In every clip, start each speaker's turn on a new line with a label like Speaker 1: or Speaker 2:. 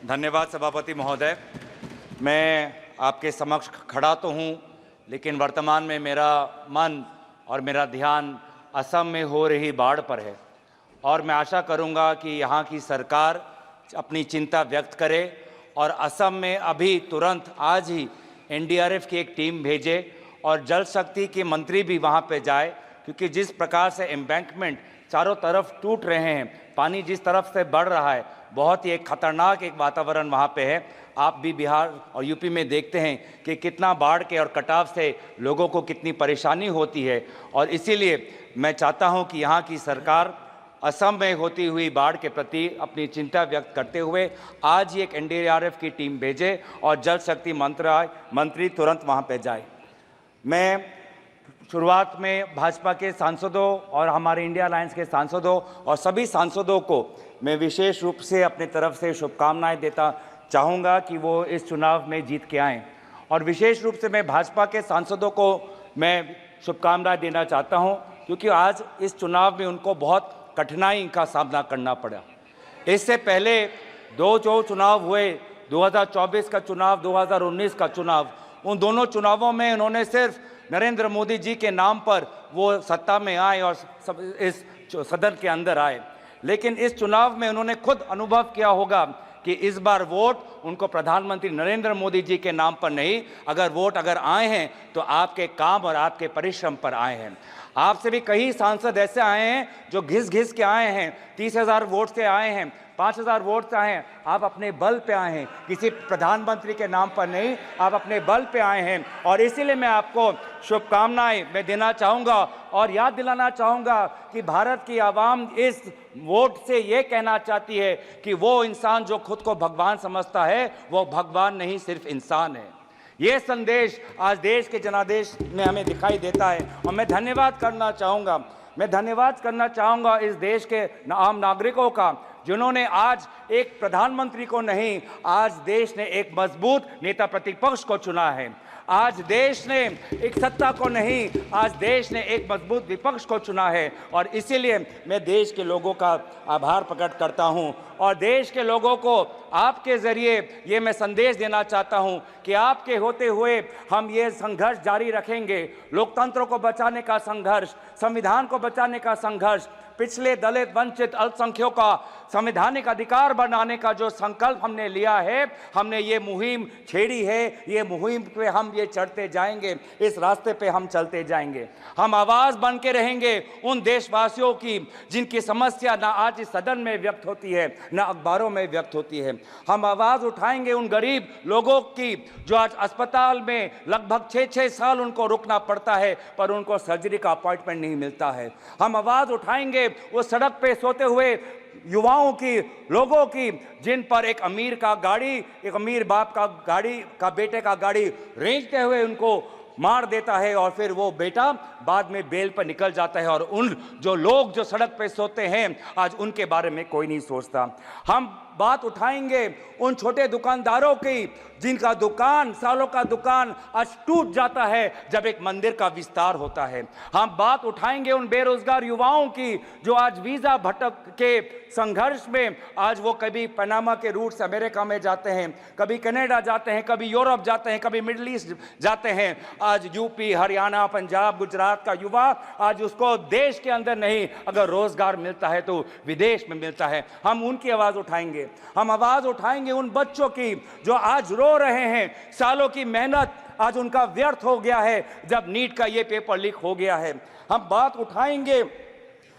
Speaker 1: धन्यवाद सभापति महोदय। मैं आपके समक्ष खड़ा तो हूँ, लेकिन वर्तमान में मेरा मन और मेरा ध्यान असम में हो रही बाढ़ पर है और मैं आशा करूँगा कि यहाँ की सरकार अपनी चिंता व्यक्त करे और असम में अभी तुरंत आज ही एनडीआरएफ की एक टीम भेजे और जल शक्ति के मंत्री भी वहाँ पे जाए, क्योंकि जिस प्रकार से एम्बैंकमेंट चारों तरफ टूट रहे हैं, पानी जिस तरफ से बढ़ रहा है, बहुत ही एक खतरनाक एक वातावरण वहाँ पे है। आप भी बिहार और यूपी में देखते हैं कि कितना बाढ़ के और कटाव से लोगों को कितनी परेशानी होती है और इसीलिए मैं चाहता हूँ कि यहाँ की सरकार असम में होती हुई बाढ़ के प्रति अपनी चिंता व्यक्त करते हुए आज ही एक एनडीआरएफ की टीम भेजे और जल शक्ति मंत्री तुरंत वहाँ पे जाए। मैं शुरुआत में भाजपा के सांसदों और हमारे इंडिया अलायंस के सांसदों और सभी सांसदों को मैं विशेष रूप से अपनी तरफ से शुभकामनाएं देता चाहूँगा कि वो इस चुनाव में जीत के आएँ और विशेष रूप से मैं भाजपा के सांसदों को मैं शुभकामनाएं देना चाहता हूँ, क्योंकि आज इस चुनाव में उनको बहुत कठिनाई का सामना करना पड़ा। इससे पहले दो जो चुनाव हुए, 2024 का चुनाव, 2019 का चुनाव, उन दोनों चुनावों में उन्होंने सिर्फ नरेंद्र मोदी जी के नाम पर वो सत्ता में आए और इस सदन के अंदर आए, लेकिन इस चुनाव में उन्होंने खुद अनुभव किया होगा कि इस बार वोट उनको प्रधानमंत्री नरेंद्र मोदी जी के नाम पर नहीं, अगर आए हैं तो आपके काम और आपके परिश्रम पर आए हैं। आपसे भी कई सांसद ऐसे आए हैं जो घिस के आए हैं, 30,000 वोट से आए हैं, 5,000 वोट से आए हैं। आप अपने बल पे आए हैं, किसी प्रधानमंत्री के नाम पर नहीं, आप अपने बल पे आए हैं और इसीलिए मैं आपको शुभकामनाएं मैं देना चाहूँगा और याद दिलाना चाहूँगा कि भारत की आवाम इस वोट से ये कहना चाहती है कि वो इंसान जो खुद को भगवान समझता है वो भगवान नहीं, सिर्फ इंसान है। ये संदेश आज देश के जनादेश में हमें दिखाई देता है और मैं धन्यवाद करना चाहूँगा इस देश के आम नागरिकों का, जिन्होंने आज एक प्रधानमंत्री को नहीं, आज देश ने एक मजबूत नेता प्रतिपक्ष को चुना है। आज देश ने एक सत्ता को नहीं, आज देश ने एक मजबूत विपक्ष को चुना है और इसीलिए मैं देश के लोगों का आभार प्रकट करता हूं और देश के लोगों को आपके ज़रिए ये मैं संदेश देना चाहता हूं कि आपके होते हुए हम ये संघर्ष जारी रखेंगे। लोकतंत्र को बचाने का संघर्ष, संविधान को बचाने का संघर्ष, पिछले दलित वंचित अल्पसंख्यकों का संवैधानिक अधिकार बनाने का जो संकल्प हमने लिया है, हमने ये मुहिम छेड़ी है, ये मुहिम पे हम ये चढ़ते जाएंगे, इस रास्ते पे हम चलते जाएंगे। हम आवाज़ बन के रहेंगे उन देशवासियों की जिनकी समस्या ना आज इस सदन में व्यक्त होती है ना अखबारों में व्यक्त होती है। हम आवाज़ उठाएंगे उन गरीब लोगों की जो आज अस्पताल में लगभग 6-6 साल उनको रुकना पड़ता है पर उनको सर्जरी का अपॉइंटमेंट नहीं मिलता है। हम आवाज़ उठाएंगे वो सड़क पे सोते हुए युवाओं की, लोगों की, जिन पर एक अमीर बाप का गाड़ी का बेटे का गाड़ी रेंगते हुए उनको मार देता है और फिर वो बेटा बाद में बेल पर निकल जाता है और उन जो लोग जो सड़क पे सोते हैं आज उनके बारे में कोई नहीं सोचता। हम बात उठाएंगे उन छोटे दुकानदारों की जिनका दुकान, सालों का दुकान आज टूट जाता है जब एक मंदिर का विस्तार होता है। हम बात उठाएंगे उन बेरोजगार युवाओं की जो आज वीज़ा भटक के संघर्ष में आज वो कभी पनामा के रूट से अमेरिका में जाते हैं, कभी कनाडा जाते हैं, कभी यूरोप जाते हैं, कभी मिडिल ईस्ट जाते हैं। आज यूपी, हरियाणा, पंजाब, गुजरात का युवा आज उसको देश के अंदर नहीं, अगर रोजगार मिलता है तो विदेश में मिलता है। हम उनकी आवाज़ उठाएंगे। हम आवाज़ उठाएंगे उन बच्चों की जो आज रो रहे हैं, सालों की मेहनत आज उनका व्यर्थ हो गया है जब नीट का ये पेपर लीक हो गया है। हम बात उठाएंगे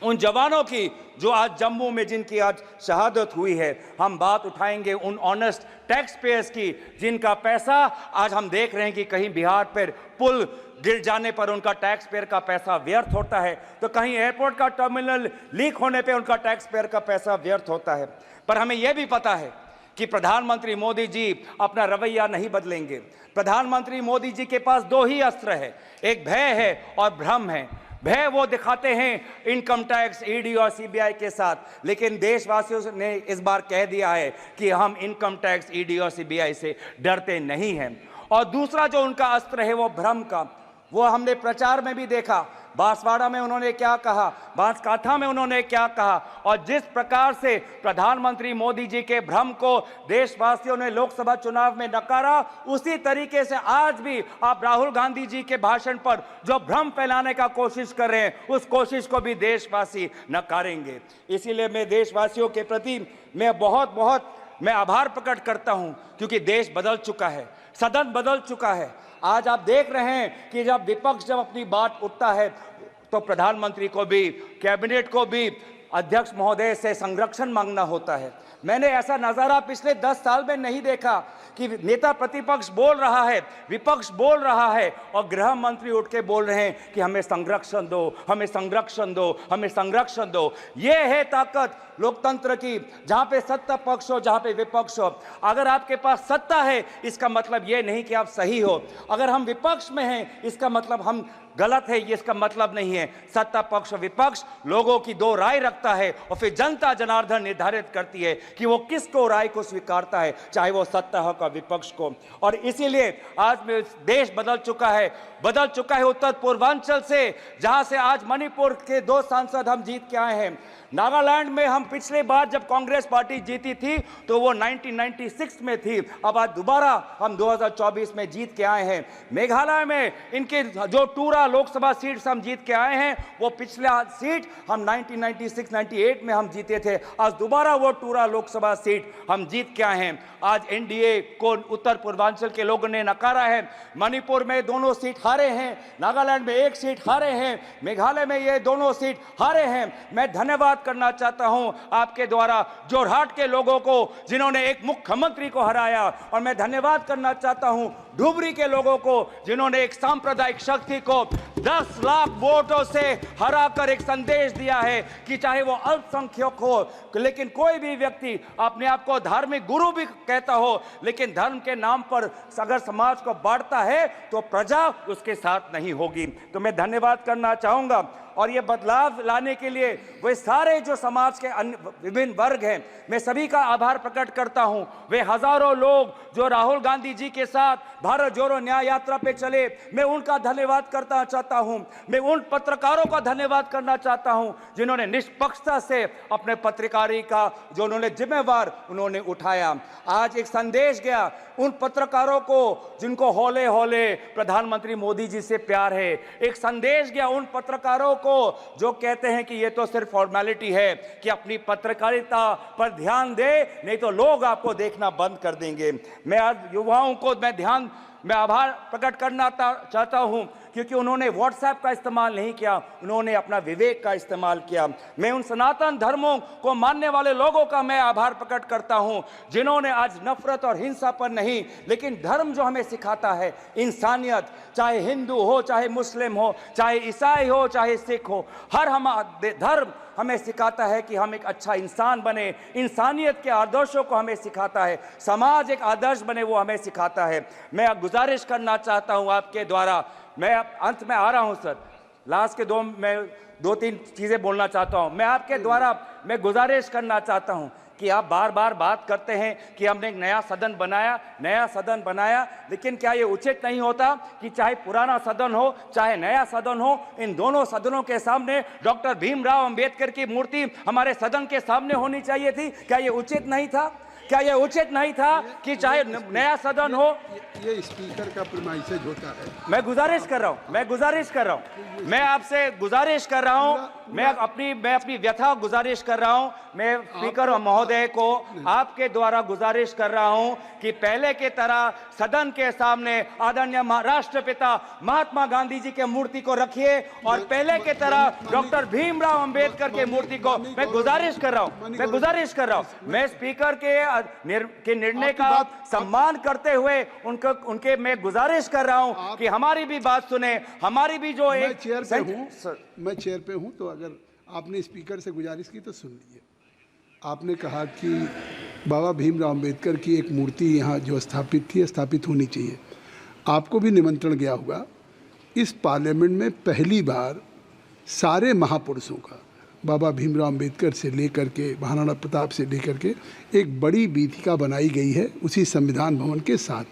Speaker 1: उन जवानों की जो आज जम्मू में जिनकी आज शहादत हुई है। हम बात उठाएंगे उन ऑनेस्ट टैक्स पेयर्स की जिनका पैसा आज हम देख रहे हैं कि कहीं बिहार पर पुल गिर जाने पर उनका टैक्स पेयर का पैसा व्यर्थ होता है, तो कहीं एयरपोर्ट का टर्मिनल लीक होने पे उनका टैक्स पेयर का पैसा व्यर्थ होता है। पर हमें यह भी पता है कि प्रधानमंत्री मोदी जी अपना रवैया नहीं बदलेंगे। प्रधानमंत्री मोदी जी के पास दो ही अस्त्र है, एक भय है और भ्रम है। भय वो दिखाते हैं इनकम टैक्स, ईडी और सीबीआई के साथ, लेकिन देशवासियों ने इस बार कह दिया है कि हम इनकम टैक्स, ईडी और सीबीआई से डरते नहीं हैं। और दूसरा जो उनका अस्त्र है वो भ्रम का, वो हमने प्रचार में भी देखा, बांसवाड़ा में उन्होंने क्या कहा, बांसकाठा में उन्होंने क्या कहा, और जिस प्रकार से प्रधानमंत्री मोदी जी के भ्रम को देशवासियों ने लोकसभा चुनाव में नकारा, उसी तरीके से आज भी आप राहुल गांधी जी के भाषण पर जो भ्रम फैलाने का कोशिश कर रहे हैं, उस कोशिश को भी देशवासी नकारेंगे। इसीलिए मैं देशवासियों के प्रति मैं आभार प्रकट करता हूं, क्योंकि देश बदल चुका है, सदन बदल चुका है। आज आप देख रहे हैं कि जब विपक्ष अपनी बात उठता है तो प्रधानमंत्री को भी, कैबिनेट को भी अध्यक्ष महोदय से संरक्षण मांगना होता है। मैंने ऐसा नजारा पिछले 10 साल में नहीं देखा कि नेता प्रतिपक्ष बोल रहा है, विपक्ष बोल रहा है और गृह मंत्री उठ के बोल रहे हैं कि हमें संरक्षण दो, हमें संरक्षण दो, हमें संरक्षण दो। ये है ताकत लोकतंत्र की, जहां पे सत्ता पक्ष हो, जहां पे विपक्ष हो। अगर आपके पास सत्ता है, इसका मतलब ये नहीं कि आप सही हो। अगर हम विपक्ष में हैं, इसका मतलब हम गलत है, ये इसका मतलब नहीं है। सत्ता पक्ष विपक्ष लोगों की दो राय रखता है और फिर जनता जनार्दन निर्धारित करती है कि वो किसको राय को स्वीकारता है, चाहे वो सत्ता हो का विपक्ष को। और इसीलिए आज में देश बदल चुका है उत्तर पूर्वांचल से, जहां से आज मणिपुर के 2 सांसद हम जीत के आए हैं। नागालैंड में हम पिछले बार जब कांग्रेस पार्टी जीती थी तो वो 1996 में थी, अब आज दोबारा हम 2024 में जीत के आए हैं। मेघालय में इनके जो टूरा लोकसभा सीट हम जीत के आए हैं, वो पिछला सीट हम 1996-98 में हम जीते थे, आज दोबारा वो टूरा लोकसभा सीट हम जीत के आए हैं। आज एनडीए को उत्तर पूर्वांचल के लोगों ने नकारा है। मणिपुर में दोनों सीट हारे हैं, नागालैंड में 1 सीट हारे हैं, मेघालय में ये दोनों सीट हारे हैं। मैं धन्यवाद करना चाहता हूं आपके द्वारा जोरहाट के लोगों को, जिन्होंने एक मुख्यमंत्री को हराया, और मैं धन्यवाद करना चाहता हूं धुबरी के लोगों को, जिन्होंने एक सांप्रदायिक शक्ति को 10 लाख वोटों से हराकर एक संदेश दिया है कि चाहे वो अल्पसंख्यक हो, लेकिन कोई भी व्यक्ति अपने आप को धार्मिक गुरु भी कहता हो, लेकिन धर्म के नाम पर अगर समाज को बांटता है तो प्रजा उसके साथ नहीं होगी। तो मैं धन्यवाद करना चाहूंगा। और ये बदलाव लाने के लिए वे सारे जो समाज के विभिन्न वर्ग हैं, मैं सभी का आभार प्रकट करता हूं। वे हजारों लोग जो राहुल गांधी जी के साथ भारत जोड़ो न्याय यात्रा पे चले, मैं उनका धन्यवाद करना चाहता हूं। मैं उन पत्रकारों का धन्यवाद करना चाहता हूं जिन्होंने निष्पक्षता से अपने पत्रकारी का जो उन्होंने जिम्मेवार उन्होंने उठाया। आज एक संदेश गया उन पत्रकारों को जिनको हौले हौले प्रधानमंत्री मोदी जी से प्यार है। एक संदेश गया उन पत्रकारों को जो कहते हैं कि ये तो सिर्फ फॉर्मेलिटी है, कि अपनी पत्रकारिता पर ध्यान दे, नहीं तो लोग आपको देखना बंद कर देंगे। मैं आज युवाओं को मैं आभार प्रकट करना चाहता हूं, क्योंकि उन्होंने व्हाट्सएप का इस्तेमाल नहीं किया, उन्होंने अपना विवेक का इस्तेमाल किया। मैं उन सनातन धर्मों को मानने वाले लोगों का मैं आभार प्रकट करता हूं, जिन्होंने आज नफरत और हिंसा पर नहीं, लेकिन धर्म जो हमें सिखाता है इंसानियत, चाहे हिंदू हो, चाहे मुस्लिम हो, चाहे ईसाई हो, चाहे सिख हो, हर धर्म हमें सिखाता है कि हम एक अच्छा इंसान बने, इंसानियत के आदर्शों को हमें सिखाता है, समाज एक आदर्श बने वो हमें सिखाता है। मैं गुजारिश करना चाहता हूं आपके द्वारा, मैं अंत में आ रहा हूं सर, लास्ट के मैं 2-3 चीज़ें बोलना चाहता हूं। मैं आपके द्वारा मैं गुजारिश करना चाहता हूं कि आप बार बार बात करते हैं कि हमने एक नया सदन बनाया, लेकिन क्या ये उचित नहीं होता कि चाहे पुराना सदन हो चाहे नया सदन हो, इन दोनों सदनों के सामने डॉक्टर भीमराव अंबेडकर की मूर्ति हमारे सदन के सामने होनी चाहिए थी? क्या ये उचित नहीं था? क्या यह उचित नहीं था कि चाहे नया सदन हो?
Speaker 2: ये स्पीकर का प्रीमाइसेज होता है।
Speaker 1: मैं गुजारिश कर रहा हूं, मैं आपसे गुजारिश कर रहा हूं, मैं अपनी व्यथा गुजारिश कर रहा हूं। मैं स्पीकर महोदय को आपके द्वारा गुजारिश कर रहा हूं कि पहले के तरह सदन के सामने आदरणीय राष्ट्रपिता महात्मा गांधी जी के मूर्ति को रखिए, और पहले के तरह डॉक्टर भीमराव अंबेडकर के मूर्ति को मैं गुजारिश कर रहा हूं। मैं स्पीकर के निर्णय का सम्मान करते हुए उनके मैं गुजारिश कर रहा हूं कि हमारी भी बात सुने, हमारी भी जो
Speaker 2: मैं चेयर पे हूं, तो अगर आपने स्पीकर से गुजारिश की तो सुन लीजिए। आपने कहा कि बाबा भीमराव अंबेडकर की एक मूर्ति यहाँ जो स्थापित होनी चाहिए। आपको भी निमंत्रण गया होगा। इस पार्लियामेंट में पहली बार सारे महापुरुषों का, बाबा भीमराव अंबेडकर से लेकर के महाराणा प्रताप से लेकर के एक बड़ी वीथिका बनाई गई है उसी संविधान भवन के साथ।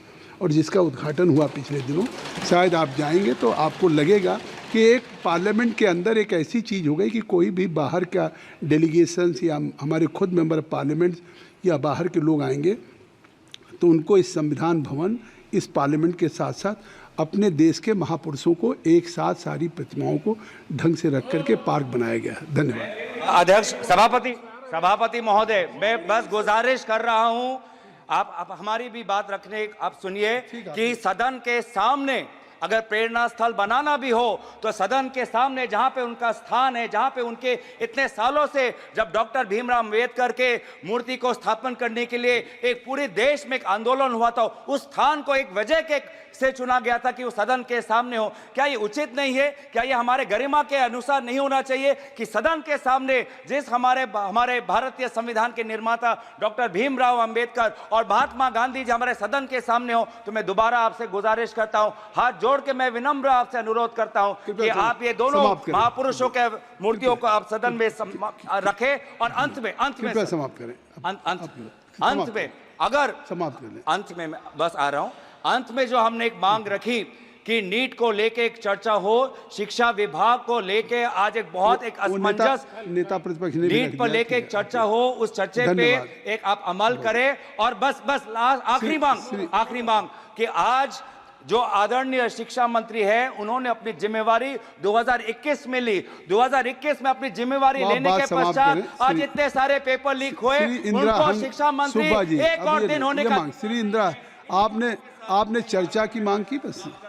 Speaker 2: और जिसका उद्घाटन हुआ पिछले दिनों, शायद आप जाएंगे तो आपको लगेगा कि एक पार्लियामेंट के अंदर एक ऐसी चीज़ हो गई कि कोई भी बाहर का डेलीगेशंस या हमारे खुद मेंबर ऑफ पार्लियामेंट या बाहर के लोग आएंगे तो उनको इस संविधान भवन, इस पार्लियामेंट के साथ साथ अपने देश के महापुरुषों को एक साथ सारी प्रतिमाओं को ढंग से रख करके पार्क बनाया गया है। धन्यवाद।
Speaker 1: अध्यक्ष, सभापति महोदय, मैं बस गुजारिश कर रहा हूं, आप हमारी भी बात रखने, आप सुनिए कि सदन के सामने अगर प्रेरणा स्थल बनाना भी हो तो सदन के सामने जहां पे उनका स्थान है, जहां पे उनके इतने सालों से जब डॉक्टर भीमराव अंबेडकर के मूर्ति को स्थापन करने के लिए एक पूरे देश में एक आंदोलन हुआ था, उस स्थान को एक वजह के से चुना गया था कि वो सदन के सामने हो। क्या ये उचित नहीं है? क्या ये हमारे गरिमा के अनुसार नहीं होना चाहिए कि सदन के सामने जिस हमारे भारतीय संविधान के निर्माता डॉक्टर भीमराव अंबेडकर और महात्मा गांधी जी हमारे सदन के सामने हो? तो मैं दोबारा आपसे गुजारिश करता हूं, हाथ जोड़ के मैं विनम्र आपसे अनुरोध करता हूं कि आप ये दोनों महापुरुषों के मूर्तियों को आप सदन में रखें और अंत में
Speaker 2: समाप्त करें।
Speaker 1: अंत में अगर
Speaker 2: समाप्त कर लें।
Speaker 1: अंत में बस आ रहा हूं, अंत में जो हमने एक मांग रखी कि नीट को लेके एक चर्चा हो, शिक्षा विभाग को लेके आज एक बहुत एक असमंजस
Speaker 2: नेता प्रतिपक्ष ने
Speaker 1: नीट पर लेके एक चर्चा हो, उस चर्चे पे एक आप अमल करें। और बस आखिरी मांग कि आज जो आदरणीय शिक्षा मंत्री है उन्होंने अपनी जिम्मेवारी 2021 में ली, 2021 में अपनी जिम्मेवारी लेने के पश्चात आज इतने सारे पेपर लीक हुए, उनको शिक्षा मंत्री एक और दिन होने का।
Speaker 2: श्री इंदिरा, आपने चर्चा की मांग की बस।